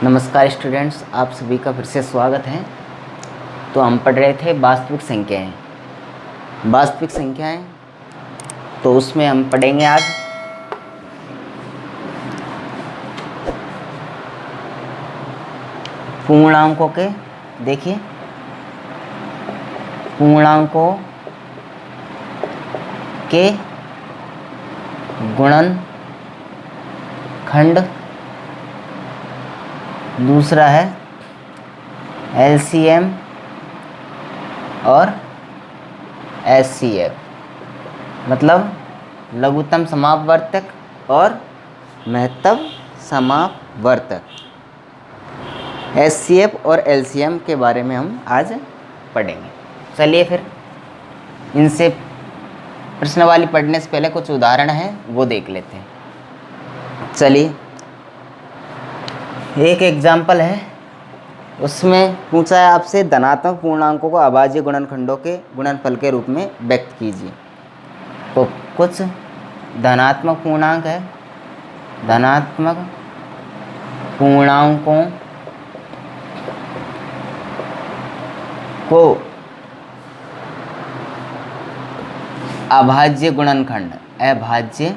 नमस्कार स्टूडेंट्स, आप सभी का फिर से स्वागत है। तो हम पढ़ रहे थे वास्तविक संख्याएं। तो उसमें हम पढ़ेंगे आज पूर्णांकों के। देखिए, पूर्णांकों के गुणनखंड, दूसरा है एलसीएम और एचसीएफ, मतलब लघुत्तम समापवर्तक और महत्तम समापवर्तक। एचसीएफ और एलसीएम के बारे में हम आज पढ़ेंगे। चलिए फिर इनसे प्रश्नावली पढ़ने से पहले कुछ उदाहरण हैं वो देख लेते हैं। चलिए, एक एग्जाम्पल है, उसमें पूछा है आपसे धनात्मक पूर्णांकों को अभाज्य गुणनखंडों के गुणनफल के रूप में व्यक्त कीजिए। तो कुछ धनात्मक पूर्णांक है, धनात्मक पूर्णांकों को अभाज्य गुणनखंड, अभाज्य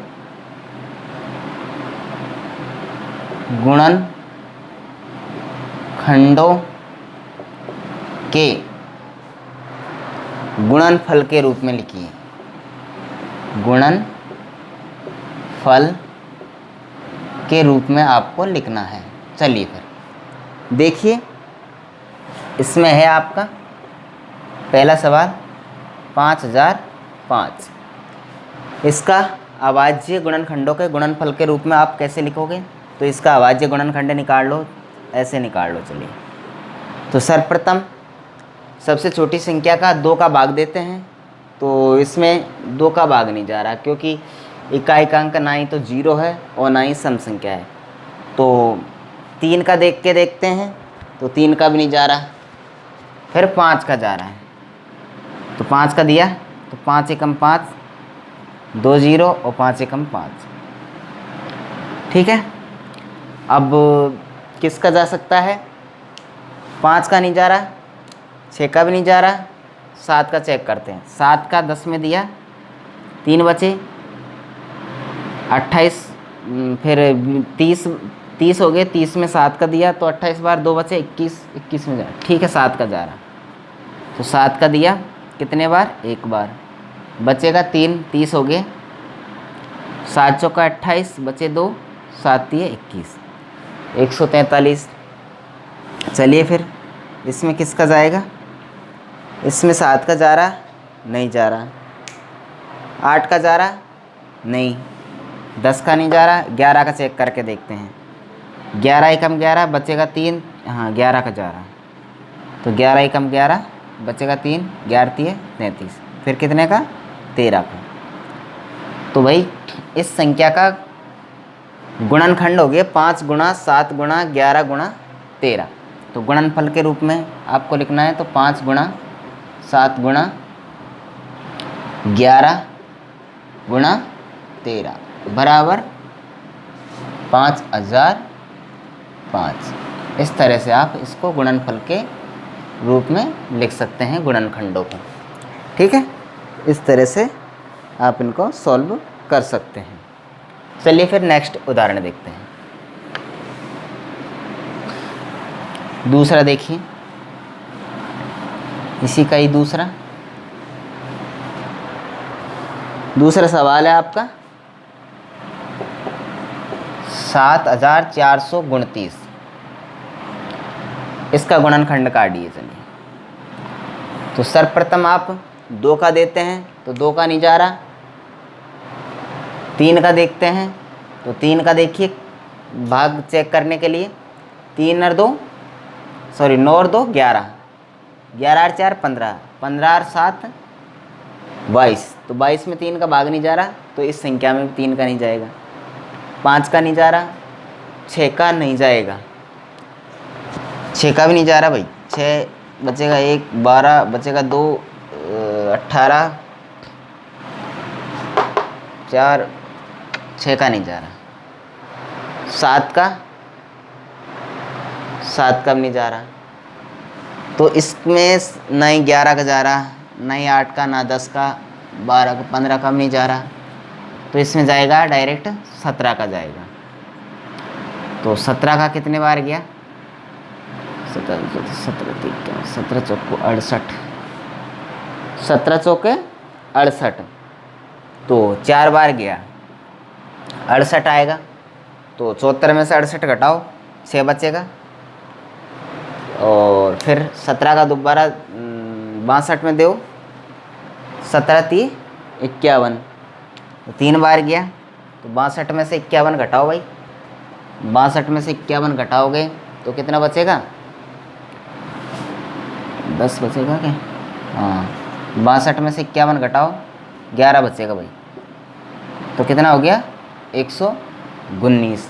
गुणनखंडों के गुणनफल के रूप में लिखिए। गुणनफल के रूप में आपको लिखना है। चलिए फिर देखिए, इसमें है आपका पहला सवाल 5005। इसका अभाज्य गुणनखंडों के गुणनफल के रूप में आप कैसे लिखोगे? तो इसका अभाज्य गुणनखंड निकाल लो, ऐसे निकाल लो। चलिए, तो सर्वप्रथम सबसे छोटी संख्या का 2 का भाग देते हैं। तो इसमें 2 का भाग नहीं जा रहा, क्योंकि इकाइकांक ना ही तो 0 है और ना ही सम संख्या है। तो 3 का देख के देखते हैं, तो 3 का भी नहीं जा रहा। फिर 5 का जा रहा है, तो 5 का दिया, तो 5 एकम 5, 2 0 और 5 एकम 5। ठीक है, अब किसका जा सकता है? 5 का नहीं जा रहा, 6 का भी नहीं जा रहा, 7 का चेक करते हैं। 7 का 10 में दिया, 3 बचे, 28, फिर 30 हो गए। 30 में 7 का दिया, तो 28 बार 2 बचे, 21 में जा। ठीक है, 7 का जा रहा, तो 7 का दिया कितने बार? 1 बार, बचेगा 3, 30 हो गए। 7 चौका 28, बचे 2, 7 दिए 21, 143। चलिए फिर इसमें किसका जाएगा? इसमें 7 का जा रहा, नहीं जा रहा। 8 का जा रहा, नहीं। 10 का नहीं जा रहा। 11 का चेक करके देखते हैं। 11 एकम 11, बचेगा 3। हाँ, 11 का जा रहा, तो 11 एकम 11, बचेगा 3, 11 3 33। फिर कितने का? 13 का। तो भाई इस संख्या का गुणनखंड हो गया 5 गुणा 7 गुणा 11 गुणा 13। तो गुणनफल के रूप में आपको लिखना है, तो 5 गुणा 7 गुणा 11 गुणा 13 बराबर 5005। इस तरह से आप इसको गुणनफल के रूप में लिख सकते हैं, गुणनखंडों को। ठीक है, इस तरह से आप इनको सॉल्व कर सकते हैं। चलिए फिर नेक्स्ट उदाहरण देखते हैं। दूसरा देखिए, इसी का ही दूसरा सवाल है आपका 7429। इसका गुणनखंड काटिए। चलिए, तो सर्वप्रथम आप 2 का देते हैं, तो 2 का नहीं जा रहा। 3 का देखते हैं, तो 3 का देखिए भाग चेक करने के लिए, 9 और 2 11, 11 और 4 15, 15 और 7 22। तो 22 में 3 का भाग नहीं जा रहा, तो इस संख्या में भी 3 का नहीं जाएगा। 5 का नहीं जा रहा, 6 का नहीं जाएगा, 6 का भी नहीं जा रहा भाई। 6 बचेगा 1, 12 बचेगा 2, 18, 4, 6 का नहीं जा रहा। 7 का 7 का भी नहीं जा रहा, तो इसमें ना ही 11 का जा रहा, ना ही 8 का, ना 10 का, 12 का, 15 का भी नहीं जा रहा, तो इसमें जाएगा डायरेक्ट 17 का जाएगा। तो 17 का कितने बार गया, 17 चौको 68, 17 चौके 68, तो 4 बार गया 68 आएगा। तो 74 में से 68 घटाओ, 6 बचेगा, और फिर 17 का दोबारा 62 में दो, 17 3 51, तो 3 बार गया, तो 62 में से 51 घटाओ भाई, 62 में से 51 घटाओगे तो कितना बचेगा, 10 बचेगा क्या, हाँ 62 में से 51 घटाओ 11 बचेगा भाई, तो कितना हो गया 119।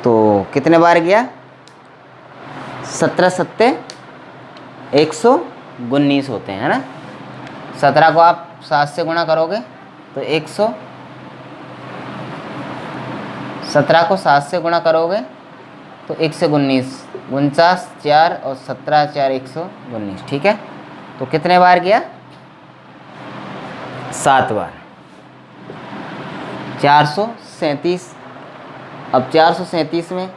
तो कितने बार गया, 17 सत्ते 119 होते हैं, है ना। 17 को आप 7 से गुणा करोगे तो 17 को 7 से गुणा करोगे तो 119, 49 4 और 17 4 119, ठीक है। तो कितने बार गया, 7 बार, 437। अब 437 में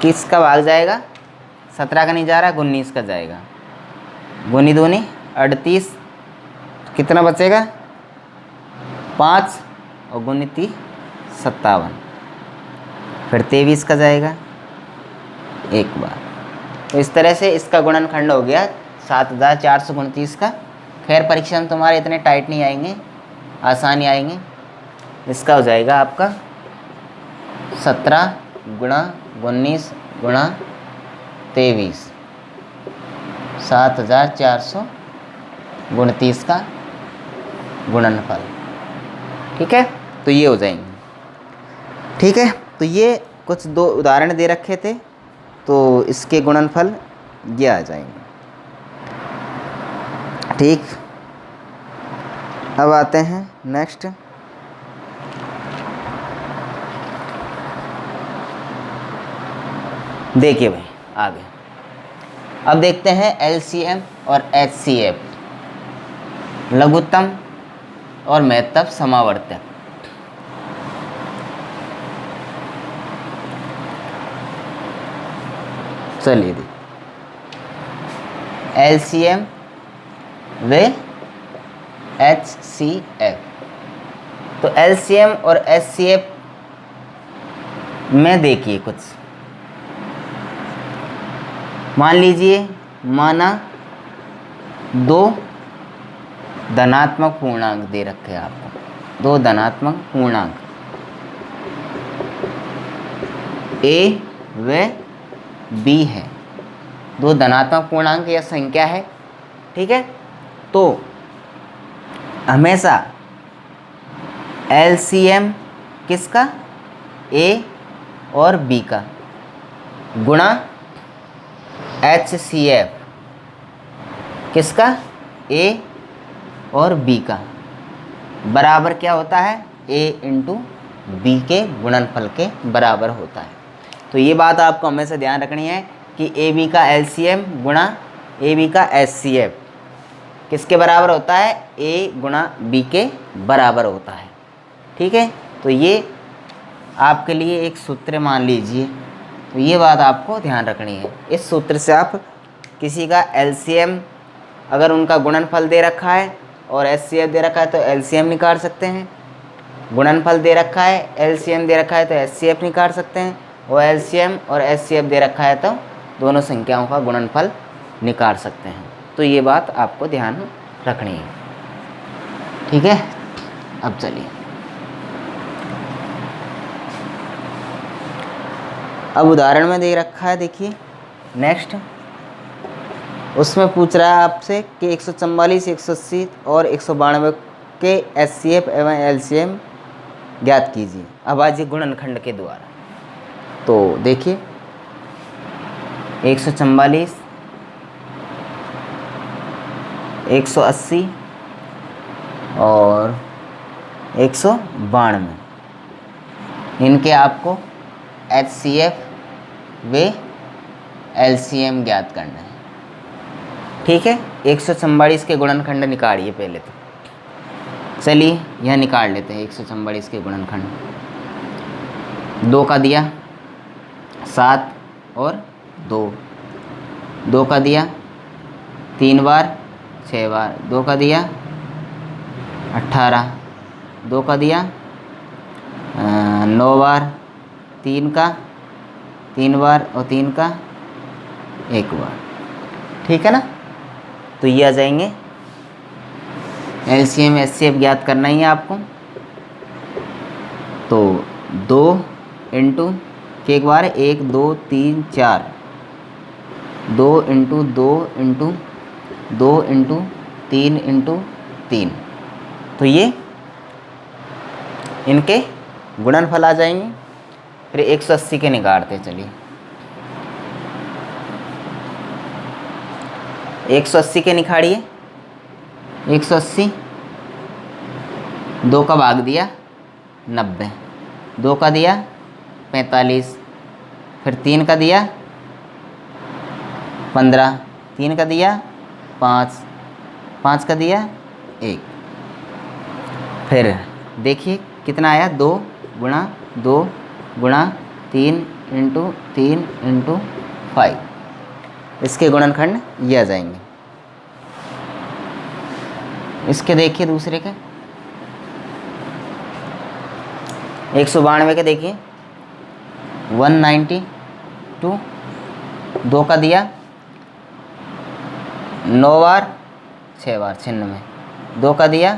किसका भाग जाएगा, 17 का नहीं जा रहा, 19 का जाएगा, 19 दूनी 38, कितना बचेगा 5 और 19 57, फिर 23 का जाएगा एक बार। तो इस तरह से इसका गुणनखंड हो गया 7429 का। खैर परीक्षा में तुम्हारे इतने टाइट नहीं आएंगे, आसानी आएंगे। इसका हो जाएगा आपका 17 गुणा 19 गुणा 23, 7429 का गुणनफल, ठीक है। तो ये हो जाएंगे, ठीक है। तो ये कुछ 2 उदाहरण दे रखे थे, तो इसके गुणनफल ये आ जाएंगे, ठीक। अब आते हैं नेक्स्ट, देखिए भाई आगे। अब देखते हैं एलसीएम और एचसीएफ, लघुत्तम और महत्तम समावर्तक। चलिए देखिए, एलसीएम व एचसीएफ। तो एलसीएम और एचसीएफ में देखिए कुछ, मान लीजिए, माना 2 धनात्मक पूर्णांक दे रखे हैं आपको, 2 धनात्मक पूर्णांक ए व बी है, 2 धनात्मक पूर्णांक या संख्या है, ठीक है। तो हमेशा एलसीएम किसका, ए और बी का, गुणा एचसीएफ किसका, ए और बी का, बराबर क्या होता है, ए इंटू बी के गुणनफल के बराबर होता है। तो ये बात आपको हमेशा ध्यान रखनी है कि ए बी का एलसीएम गुणा ए बी का एचसीएफ किसके बराबर होता है, ए गुणा बी के बराबर होता है, ठीक है। तो ये आपके लिए एक सूत्र मान लीजिए, तो ये बात आपको ध्यान रखनी है। इस सूत्र से आप किसी का एलसीएम, अगर उनका गुणनफल दे रखा है और एचसीएफ दे रखा है तो एलसीएम निकाल सकते हैं, गुणनफल दे रखा है एलसीएम दे रखा है तो एचसीएफ निकाल सकते हैं, और एलसीएम और एचसीएफ दे रखा है तो दोनों संख्याओं का गुणनफल निकाल सकते हैं। तो ये बात आपको ध्यान रखनी है, ठीक है। अब चलिए, अब उदाहरण में दे रखा है, देखिए नेक्स्ट, उसमें पूछ रहा है आपसे कि 144, 180 और 192 के एचसीएफ एवं एलसीएम ज्ञात कीजिए। अब आज गुणनखंड के द्वारा, तो देखिए 144, 180 और 192, इनके आपको HCF व LCM ज्ञात करना है। ठीक है, 144 के गुणनखंड निकालिए पहले तो। चलिए यह निकाल लेते हैं 144 के गुणनखंड। 2 का दिया 7 और 2, 2 का दिया 3 बार 6 बार, 2 का दिया 18, 2 का दिया 9 बार, 3 का 3 बार और 3 का 1 बार। ठीक है ना, तो ये आ जाएंगे। LCM HCF ज्ञात करना ही है आपको। तो 2 इंटू के एक बार 1 2 3 4, 2 इंटू 2 इंटू 2 इंटू 3 इंटू 3, तो ये इनके गुणनफल आ जाएंगे। फिर 180 के निकालते चलिए। 180 के निकालिए। 180, 2 का भाग दिया 90, 2 का दिया 45, फिर 3 का दिया 15, 3 का दिया 5, 5 का दिया 1। फिर देखिए कितना आया, 2 गुणा 2 गुणा 3 इंटू 3 इंटू 5, इसके गुणनखंड ये आ जाएंगे। इसके देखिए दूसरे के 192 के देखिए 192, 2 का दिया 9 बार 6 बार 96, 2 का दिया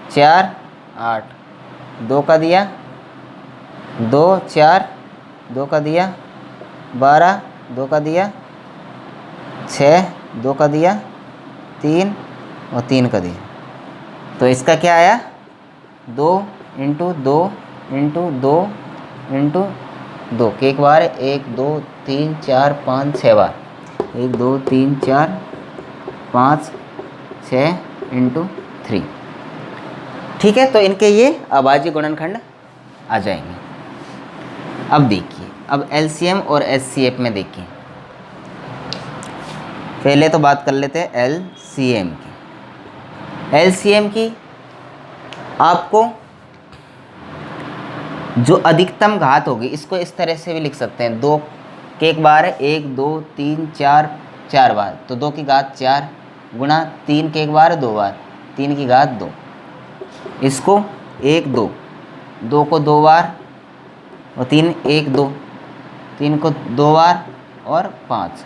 4 8, 2 का दिया 2 4, 2 का दिया 12, 2 का दिया 6, 2 का दिया 3 और 3 का दिया। तो इसका क्या आया, 2 इंटू 2 इंटू 2 इंटू 2 के एक बार 1 2 3 4 5 6 बार, 1 2 3 4 5 6 इंटू 3। ठीक है, तो इनके ये अभाज्य गुणनखंड आ जाएंगे। अब देखिए, अब LCM और HCF में देखिए। पहले तो बात कर लेते हैं LCM की। LCM की आपको जो अधिकतम घात होगी, इसको इस तरह से भी लिख सकते हैं, 2 के एक बार 1 2 3 4 4 बार, तो 2 की घात 4 गुणा 3 के एक बार 2 बार, 3 की घात 2, इसको 1 2, 2 को 2 बार और 3 1 2, 3 को 2 बार और 5,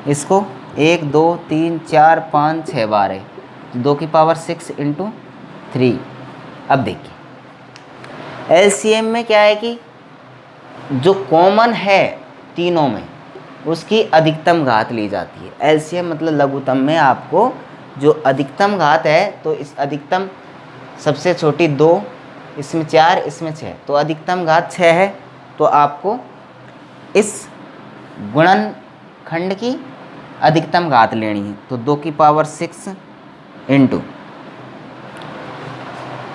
इसको 1 2 3 4 5 6 बार है, 2 की पावर 6 इंटू 3। अब देखिए LCM में क्या है कि जो कॉमन है तीनों में उसकी अधिकतम घात ली जाती है। LCM मतलब लघुत्तम में आपको जो अधिकतम घात है, तो इस अधिकतम सबसे छोटी 2, इसमें 4 इसमें 6, तो अधिकतम घात 6 है, तो आपको इस गुणनखंड की अधिकतम घात लेनी है। तो 2 की पावर 6 इंटू,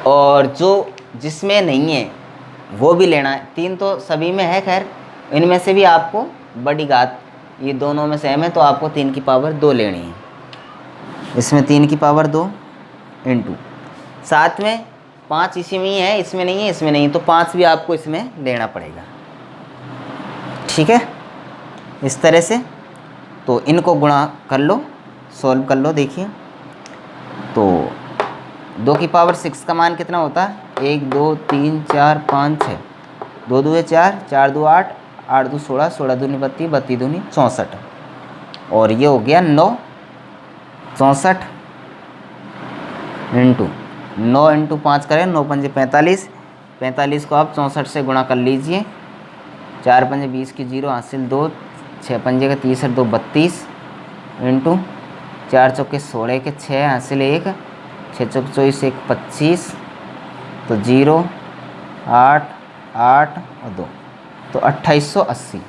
और जो जिसमें नहीं है वो भी लेना है। 3 तो सभी में है, खैर इनमें से भी आपको बड़ी घात, ये दोनों में सेम है, तो आपको 3 की पावर 2 लेनी है। इसमें 3 की पावर 2 इंटू, साथ में 5 इसी में ही है, इसमें नहीं है, इसमें नहीं, तो 5 भी आपको इसमें लेना पड़ेगा। ठीक है, इस तरह से तो इनको गुणा कर लो, सॉल्व कर लो। देखिए तो 2 की पावर 6 का मान कितना होता है, 1 2 3 4 5 6, 2 2 4, 4 2 8, 8 2 16, 16 दूनी 32, 32 दूनी 64, और ये हो गया 9 64 इंटू 9 इंटू 5 करें, 9 पंजे 45, 45 को आप 64 से गुणा कर लीजिए, 4 पंजे 20 की 0 हासिल 2, 6 पंजे का 30 2 32 इंटू 4 चौके 16 के 6 हासिल 1, 6 चौक 24 1 25, तो 0 8 8 और 2, तो 2880।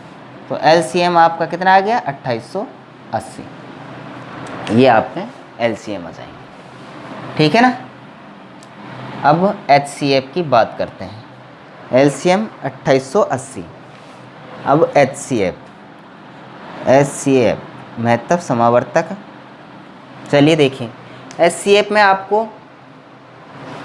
तो LCM आपका कितना आ गया, 2880। ये आपके LCM आ जाएंगे। ठीक है ना। अब HCF की बात करते हैं। LCM 2880। अब HCF महत्तव समावर्तक। चलिए देखिए, HCF में आपको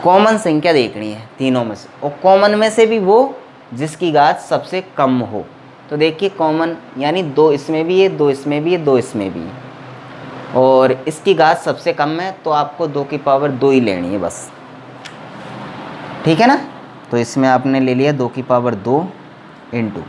कॉमन संख्या देखनी है तीनों में से, और कॉमन में से भी वो जिसकी घात सबसे कम हो। तो देखिए कॉमन यानी 2 इसमें भी है, 2 इसमें भी है, 2 इसमें भी है, और इसकी घात सबसे कम है, तो आपको 2 की पावर 2 ही लेनी है बस। ठीक है ना। तो इसमें आपने ले लिया 2 की पावर 2 इंटू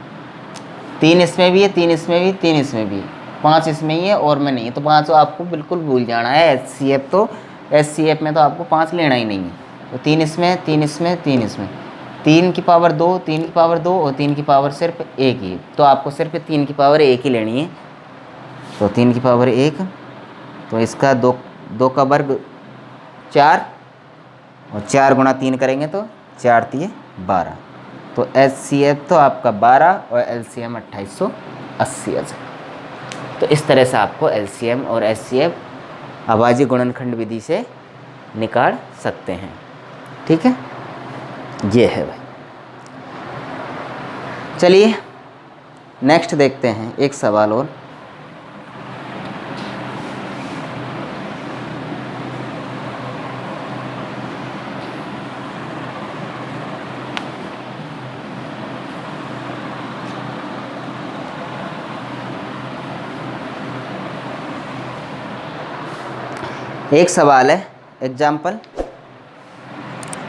3 इसमें भी है, 3 इसमें भी, 3 इसमें भी, 5 इसमें ही है और में नहीं है, तो 5 आपको बिल्कुल भूल जाना है। HCF में तो आपको 5 लेना ही नहीं है। तो 3 इसमें, 3 इसमें, 3 इसमें, 3 की पावर 2, 3 की पावर 2 और 3 की पावर सिर्फ 1 ही, तो आपको सिर्फ 3 की पावर 1 ही लेनी है। तो 3 की पावर 1, तो इसका 2 का वर्ग 4, और 4 गुणा 3 करेंगे तो 4 3 12। तो HCF तो आपका 12 और LCM 2880 आ जाए। तो इस तरह से आपको LCM और HCF अभाज्य गुणनखंड विधि से निकाल सकते हैं। ठीक है, ये है भाई। चलिए नेक्स्ट देखते हैं एक सवाल और। एक सवाल है एग्जाम्पल,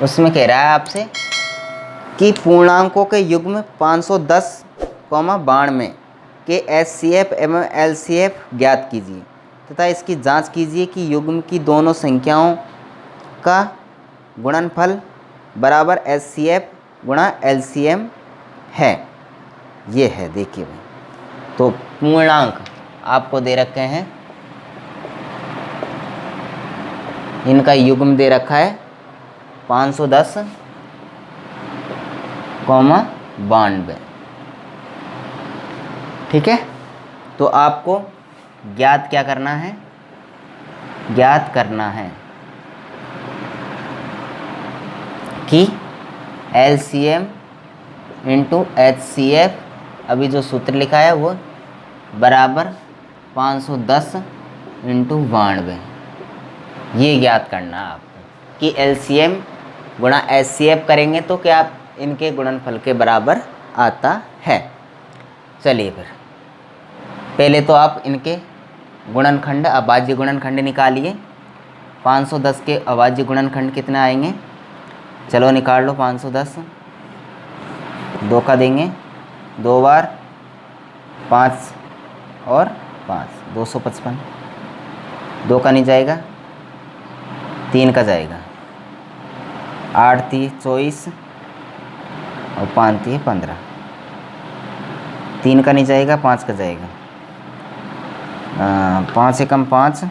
उसमें कह रहा है आपसे कि पूर्णांकों के युग्म 510, 92 के HCF एवं LCF ज्ञात कीजिए तथा इसकी जांच कीजिए कि युग्म की दोनों संख्याओं का गुणनफल बराबर HCF गुणा LCM है। ये है, देखिए भाई। तो पूर्णांक आपको दे रखे हैं, इनका युग्म दे रखा है 510, 92। ठीक है। तो आपको ज्ञात क्या करना है, ज्ञात करना है कि LCM इंटू HCF, अभी जो सूत्र लिखा है वो बराबर 510 इंटू 92। ये ज्ञात करना है आपको कि LCM गुणा HCF करेंगे तो क्या इनके गुणनफल के बराबर आता है। चलिए फिर पहले तो आप इनके गुणनखंड अभाज्य गुणनखंड निकालिए। 510 के अभाज्य गुणनखंड कितने आएंगे, चलो निकाल लो। 510 2 का देंगे 2 बार, 5 और 5 255, 2 का नहीं जाएगा, 3 का जाएगा, 8 3 24 और 5 3 15, 3 का नहीं जाएगा, 5 का जाएगा, 5 से कम 5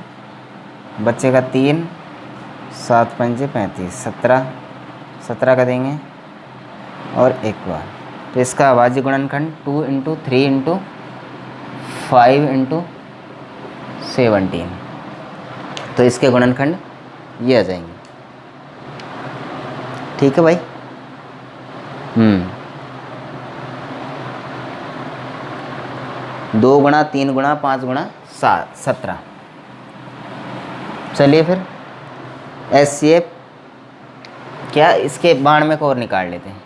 बच्चेगा 3, 7 5 35, 17 का देंगे और एक बार। तो इसका अभाज्य गुणनखंड 2 इंटू 3 इंटू 5 इंटू 17, तो इसके गुणनखंड ये आ जाएंगे। ठीक है भाई। 2 गुणा 3 गुणा 5 गुणा 17। चलिए फिर HCF क्या, इसके 92 को और निकाल लेते हैं।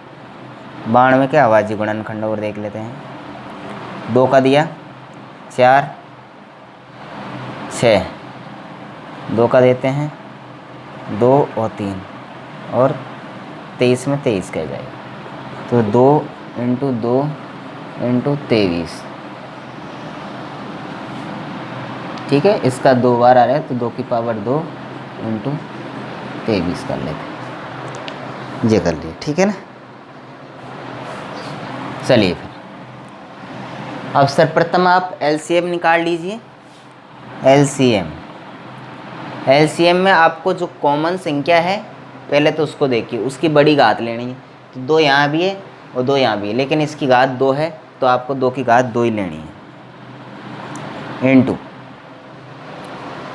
92 के अभाज्य गुणनखंड और देख लेते हैं। 2 का दिया 4 6, 2 का देते हैं 2 और 3 और 23 में 23 कह जाएगा। तो 2 इंटू 2 इंटू 23। ठीक है, इसका 2 बार आ रहा है तो 2 की पावर 2 इंटू 23 कर लेते हैं। ये कर लिए, ठीक है ना। चलिए फिर अब सर्वप्रथम आप LCM निकाल लीजिए। LCM में आपको जो कॉमन संख्या है पहले तो उसको देखिए, उसकी बड़ी घात लेनी है। तो 2 यहाँ भी है और 2 यहाँ भी है, लेकिन इसकी घात 2 है तो आपको 2 की घात 2 ही लेनी है इंटू,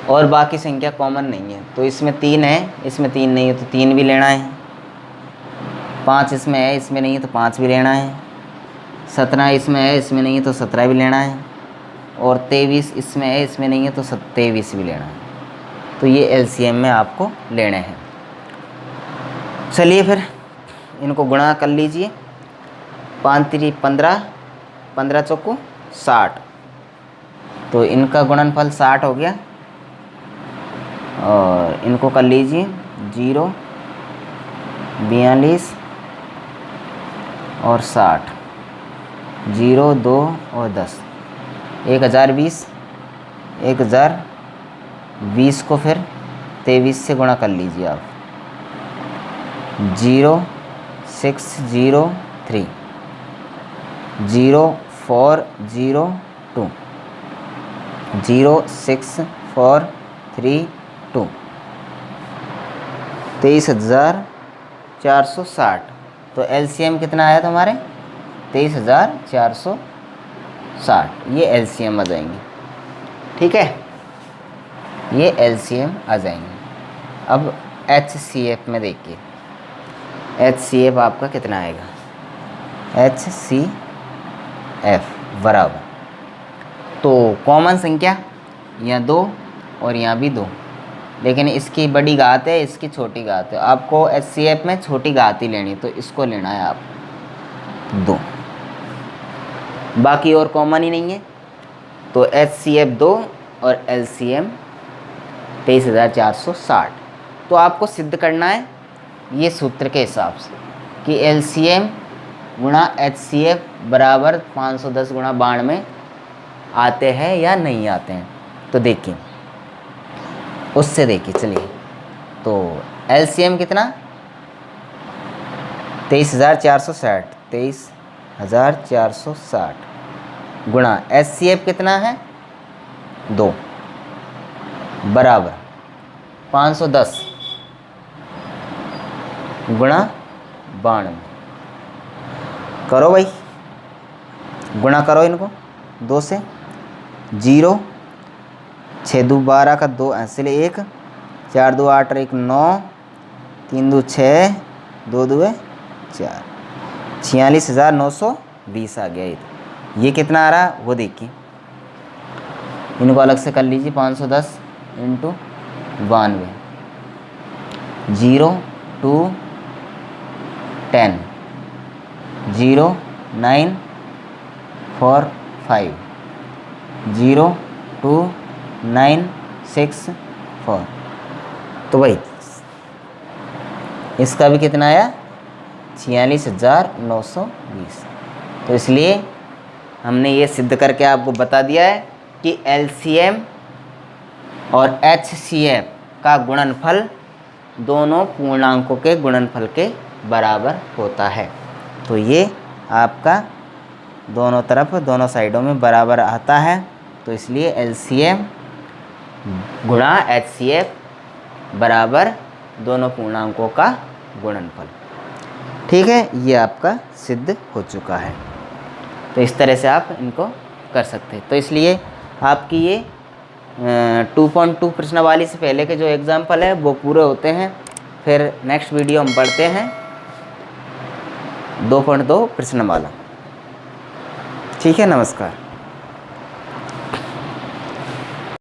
और बाकी संख्या कॉमन नहीं है। तो इसमें 3 है, इसमें 3 नहीं है तो 3 भी लेना है। 5 इसमें है, इसमें नहीं है तो 5 भी लेना है। 17 इसमें है, इसमें नहीं है तो 17 भी लेना है। और 23 इसमें है, इसमें नहीं है तो 23 भी लेना है। तो ये एलसीएम में आपको लेने हैं। चलिए फिर इनको गुणा कर लीजिए। 5 3 15, 15 चौको 60, तो इनका गुणनफल 60 हो गया। और इनको कर लीजिए 0 42 और 60, 0 2 और 10, 1020। 1020 को फिर 23 से गुणा कर लीजिए आप। 0603 0402 06432 23,460। तो एलसीएम कितना आया तुम्हारे? 23,460। ये एलसीएम आ जाएंगे। ठीक है, ये एलसीएम आ जाएंगे। अब एचसीएफ में देखिए, एचसीएफ आपका कितना आएगा? एचसीएफ बराबर, तो कॉमन संख्या यहाँ 2 और यहाँ भी 2, लेकिन इसकी बड़ी घात है, इसकी छोटी घात है। आपको एचसीएफ में छोटी घात ही लेनी, तो इसको लेना है आप 2, बाकी और कॉमन ही नहीं है। तो एचसीएफ 2 और एलसीएम 23,460। तो आपको सिद्ध करना है ये सूत्र के हिसाब से कि एलसीएम गुणा एचसीएफ बराबर 510 गुणा 92 आते हैं या नहीं आते हैं। तो देखिए, उससे देखिए, चलिए। तो एलसीएम कितना? 23,460, 23,460 गुणा एचसीएफ कितना है? 2 बराबर 510 गुणा 92। करो भाई, गुणा करो इनको 2 से। 0 6 2 12 का 2 ऐसे 1, 4 2 8 और 1 9, 3 2 6, 2 2 4, 46,920 आ गया। ये कितना आ रहा वो देखिए, इनको अलग से कर लीजिए। 510 इंटू 92, 0 2 10, 0 9 4 5, 0 2 9 6 4। तो भाई इसका भी कितना आया? 46,920। तो इसलिए हमने ये सिद्ध करके आपको बता दिया है कि एलसीएम और एचसीएफ का गुणनफल दोनों पूर्णांकों के गुणनफल के बराबर होता है। तो ये आपका दोनों तरफ, दोनों साइडों में बराबर आता है। तो इसलिए एलसीएम गुणा एचसीएफ बराबर दोनों पूर्णांकों का गुणनफल। ठीक है, ये आपका सिद्ध हो चुका है। तो इस तरह से आप इनको कर सकते हैं। तो इसलिए आपकी ये 2.2 प्रश्नावली से पहले के जो एग्जाम्पल है वो पूरे होते हैं। फिर नेक्स्ट वीडियो हम पढ़ते हैं 2.2 प्रश्नमाला। ठीक है, नमस्कार।